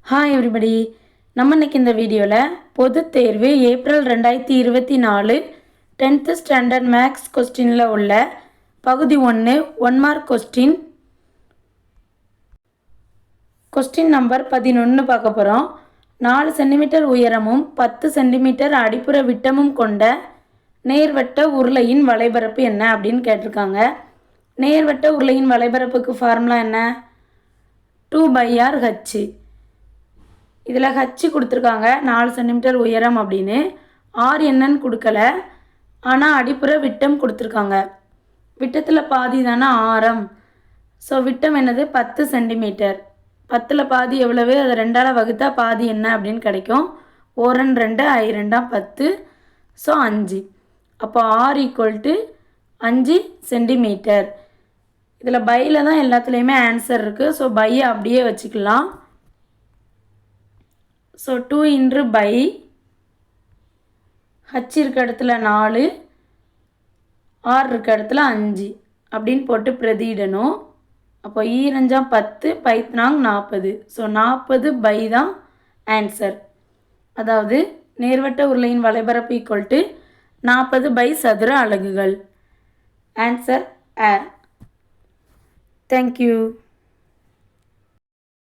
Hi everybody. நம்ம இன்னைக்கு இந்த வீடியோவில் பொதுத் தேர்வு ஏப்ரல் 2024 10th ஸ்டாண்டர்ட் மேக்ஸ் கொஸ்டினில் உள்ள பகுதி 1 1 மார்க் கொஸ்டின் நம்பர் 11 பார்க்க போகிறோம். 4 சென்டிமீட்டர் உயரமும் 10 சென்டிமீட்டர் அடிப்புற விட்டமும் கொண்ட நேர்வட்ட உருளையின் வலைபரப்பு என்ன அப்படின்னு கேட்டிருக்காங்க. நேர்வட்ட உருளையின் வலைபரப்புக்கு ஃபார்முலா என்ன? 2/r/h. இதில் ஹச் கொடுத்துருக்காங்க 4 சென்டிமீட்டர் உயரம் அப்படின்னு. ஆர் என்னன்னு கொடுக்கல, ஆனால் அடிப்புற விட்டம் கொடுத்துருக்காங்க. விட்டத்தில் பாதி தானே ஆரம். ஸோ விட்டம் என்னது? 10 சென்டிமீட்டர். 10ல் பாதி எவ்வளவு? அதை 2ஆல் வகுத்தா பாதி என்ன அப்படின்னு கிடைக்கும். 1 2 I 2 10. ஸோ 5. அப்போ ஆர் = 5 சென்டிமீட்டர். இதில் பையில் தான் எல்லாத்துலேயுமே ஆன்சர் இருக்குது. ஸோ பையை அப்படியே வச்சுக்கலாம். ஸோ 2 × by h இருக்க இடத்துல 4, r இருக்க இடத்துல 5 அப்படின்னு போட்டு பிரதியிடணும். அப்போ 2 10, 5 40. ஸோ 40 தான் ஆன்சர். அதாவது நேர்வட்ட உருளையின் வலைபரப்பு = 40 சதுர அலகுகள். Answer A. தேங்க்யூ.